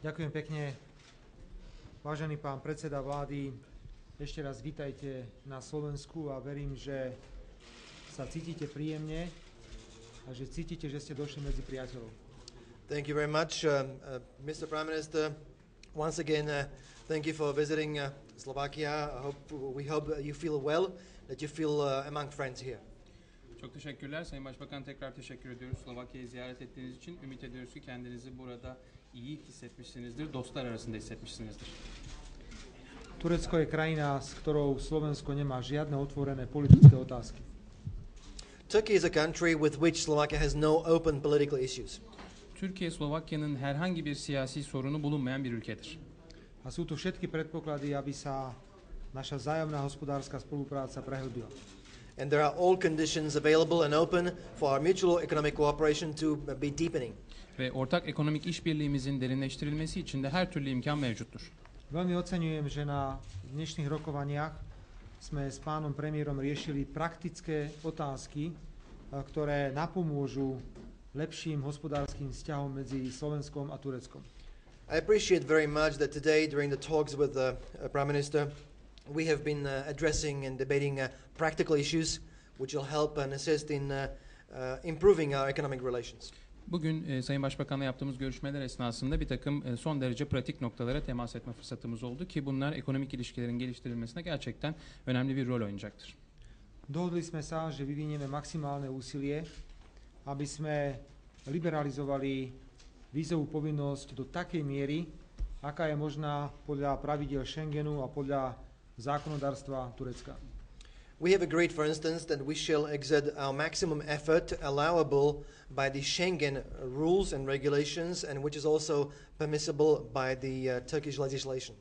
Ďakujem pekne. Vážený pán predseda vlády, ešte raz vítajte na Slovensku a verím, že sa cítite príjemne a že cítite, že ste došli medzi priateľov. Thank you very much, Mr. Prime Minister. Once again, thank you for visiting Slovakia. We hope you feel well, that you feel among friends here. Çok teşekkürler. Sayın Başbakan, tekrar teşekkür ediyoruz Slovakya'yı ziyaret ettiğiniz için. Ümit ediyoruz ki kendinizi burada iyi hissetmişsinizdir, dostlar arasında hissetmişsinizdir. Turecko je krajina, s ktorou Slovensko nemá žiadne otvorené politické otázky. Turkey is a country with which Slovakia has no open political issues. Türkiye, Slovakya'nın herhangi bir siyasi sorunu bulunmayan bir ülkedir. A sú tu všetky predpoklady, aby sa naša vzájomná hospodárska spolupráca prehlbila. And there are all conditions available and open for our mutual economic cooperation to be deepening. Ve ortak ekonomik işbirliğimizin derinleştirilmesi için de her türlü imkan mevcuttur. Veľmi oceňujem, že na dnešných rokovaniach sme s pánom premiérom riešili praktické otázky, ktoré napomôžu lepším hospodárskym vzťahom medzi Slovenskom a Tureckom. I appreciate very much that today, during the talks with the Prime Minister, we have been addressing and debating practical issues which will help and assist in improving our economic relations. Bugün Sayın Başbakan'la yaptığımız görüşmeler esnasında bir takım son derece pratik noktalara temas etme fırsatımız oldu ki bunlar ekonomik ilişkilerin geliştirilmesine gerçekten önemli bir rol oynayacaktır. Dohodli sme sa, že vyvinieme maximálne úsilie, aby sme liberalizovali vízovú povinnosť do takej miery, aká je možná podľa pravidiel Schengenu a podľa zákonodárstva Turecka. We have agreed, for instance, that we shall exert our maximum effort allowable by the Schengen rules and regulations, and which is also permissible by the Turkish legislation.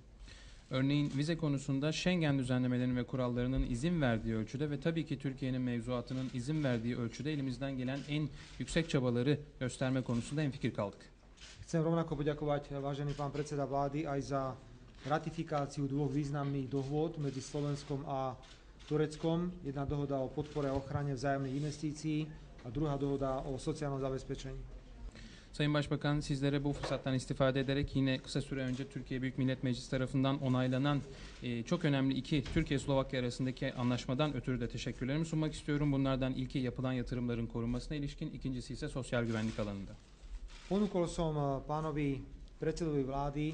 Örneğin vize konusunda Schengen düzenlemelerinin ve kurallarının izin verdiği ölçüde ve tabii ki Türkiye'nin mevzuatının izin verdiği ölçüde elimizden gelen en yüksek çabaları gösterme konusunda hemfikir kaldık. Chcem rovnako poďakovať, vážený pán predseda vlády, aj za ratifikáciu dvoch významných dohôd medzi Slovenskom a Tureckom. Jedna dohoda o podpore a ochrane vzájomných investícií a druhá dohoda o sociálnom zabezpečení. Sayın Başbakan, sizlere bu fırsattan istifade ederek yine kısa süre önce Türkiye Büyük Millet Meclisi tarafından onaylanan çok önemli iki Türkiye-Slovakya arasındaki anlaşmadan ötürü de teşekkürlerimi sunmak istiyorum. Bunlardan ilki yapılan yatırımların korunmasına ilişkin, ikincisi ise sosyal güvenlik alanında. Ponúkol som pánovi predsedovi vlády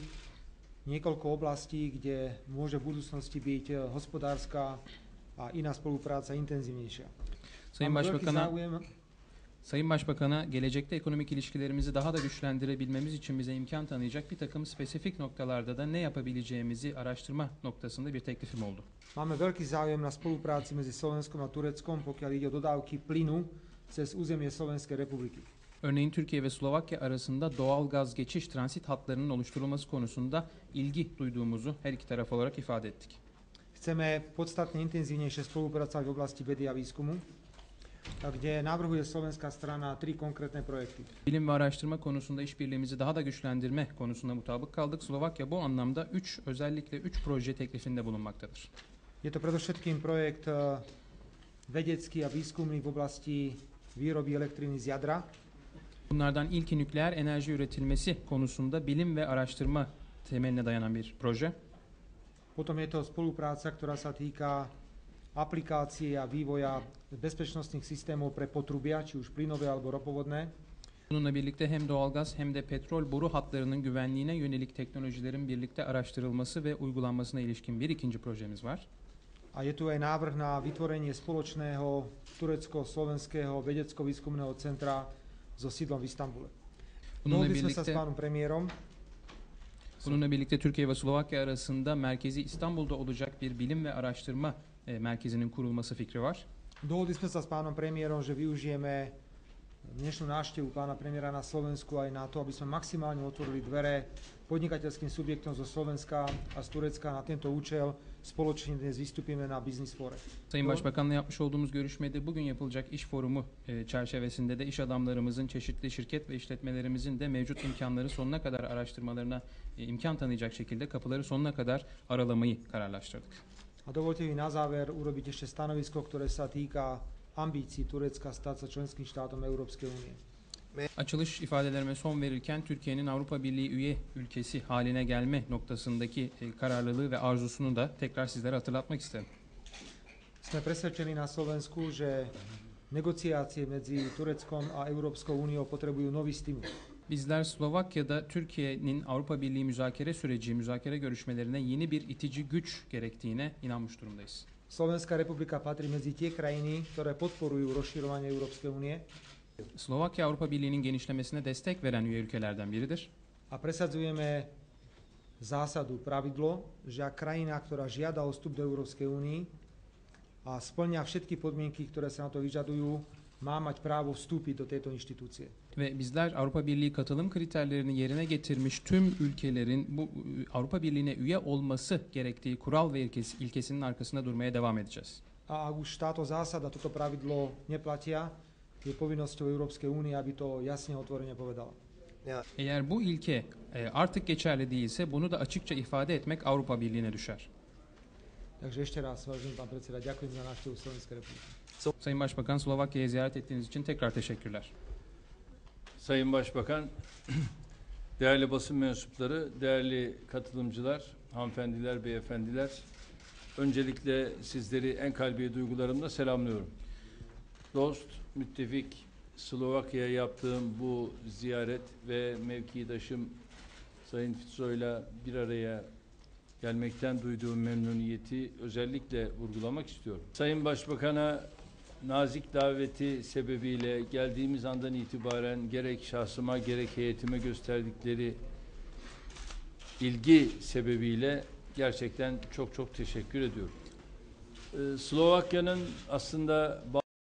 niekoľko oblastí, kde môže v budúcnosti byť hospodárska a iná spolupráca intenzívnejšia. Sayın Başbakan'a gelecekte ekonomik ilişkilerimizi daha da güçlendirebilmemiz için bize imkan tanıyacak bir takım spesifik noktalarda da ne yapabileceğimizi araştırma noktasında bir teklifim oldu. Máme veľký záujem na spolupráci medzi Slovenskom a Tureckom, pokiaľ ide o dodávky plynu cez územie Slovenskej republiky. Örneğin Türkiye ve Slovakya arasında doğal gaz geçiş transit hatlarının oluşturulması konusunda ilgi duyduğumuzu her iki taraf olarak ifade ettik. Chceme podstatne intenzívnejšie spolupracovať v oblasti vedy a výskumu, kde navrhuje slovenská strana 3 konkrétne projekty. Bilim ve araştırma konusunda işbirliğimizi daha da güçlendirme konusunda mutabık kaldık. Slovakya bu anlamda özellikle 3 proje teklifinde bulunmaktadır. Je to predovšetkým projekt vedecký a výskumný v oblasti výroby elektriny z jadra. Bunlardan ilki nükleer enerji üretilmesi konusunda bilim ve araştırma temeline dayanan bir proje. Potom je to spolupráca, ktorá sa týka aplikácie a vývoja bezpečnostných systémov pre potrubia, či už plynové alebo ropovodné. Bununla birlikte hem doğalgaz hem de petrol boru hatlarının güvenliğine yönelik teknolojilerin birlikte araştırılması ve uygulanmasına ilişkin bir ikinci projemiz var. A je tu aj návrh na vytvorenie spoločného turecko-slovenského vedecko-výskumného centra so sídlom v Istanbule. Dohodli sme sa s pánom premiérom. Bununla birlikte Türkiye ve Slovakya arasında merkezi İstanbul'da olacak bir bilim ve araştırma merkezinin kurulması fikri var. Dohodli sme sa s pánom premiérom, že využijeme dnešnú návštevu pána premiéra na Slovensku aj na to, aby sme maximálne otvorili dvere podnikateľským subjektom zo Slovenska a z Turecka. Na tento účel spoločne dnes vystupíme na Business Fore. Sayın Başbakan'la yapmış olduğumuz görüşmede bugün yapılacak iş forumu çerçevesinde de iş adamlarımızın, çeşitli şirket ve işletmelerimizin de mevcut imkanları sonuna kadar araştırmalarına imkan tanıyacak şekilde kapıları sonuna kadar aralamayı kararlaştırdık. A dovolte mi na záver urobiť ešte stanovisko, ktoré sa týka ambícií Turecka stať sa členským štátom Európskej únie. Açılış ifadelerime son verirken Türkiye'nin Avrupa Birliği üye ülkesi haline gelme noktasındaki kararlılığı ve arzusunu da tekrar sizlere hatırlatmak isterim. Sme presvedčení na Slovensku, že negociácie medzi Tureckom a Európskou úniou potrebujú nový stimul. Bizler Slovakya'da Türkiye'nin Avrupa Birliği müzakere görüşmelerine yeni bir itici güç gerektiğine inanmış durumdayız. Slovenská republika patrí medzi tie krajiny, ktoré podporujú rozširovanie Európskej únie Slovakya Avrupa Birliği'nin genişlemesine destek veren üye ülkelerden biridir. a presadzujeme zásadu, pravidlo, že ak krajina, ktorá žiada o vstup do Európskej únie a splňa všetky podmienky, ktoré sa na to vyžadujú, má mať právo vstúpiť do tejto inštitúcie. Ve bizler Avrupa Birliği katılım kriterlerini yerine getirmiş tüm ülkelerin bu Avrupa Birliği'ne üye olması gerektiği kural ve ilkesinin arkasında durmaya devam edeceğiz. A ak už táto zásada, toto pravidlo neplatia, je povinnosťou Európskej únie, aby to jasne otvorene povedala. Eğer bu ilke artık geçerli değilse bunu da açıkça ifade etmek Avrupa Birliği'ne düşer. Takže ešte raz, vážený pán predseda, ďakujem za návštevu Slovenskej republiky. Sayın Başbakan, Slovakya'yı ziyaret ettiğiniz için tekrar teşekkürler. Sayın Başbakan, değerli basın mensupları, değerli katılımcılar, hanımefendiler, beyefendiler, öncelikle sizleri en kalbi duygularımla selamlıyorum. Dost, müttefik Slovakya'ya yaptığım bu ziyaret ve mevkidaşım Sayın Fico'yla bir araya gelmekten duyduğum memnuniyeti özellikle vurgulamak istiyorum. Sayın Başbakan'a nazik daveti sebebiyle geldiğimiz andan itibaren gerek şahsıma gerek heyetime gösterdikleri ilgi sebebiyle gerçekten çok teşekkür ediyorum. Slovakya'nın aslında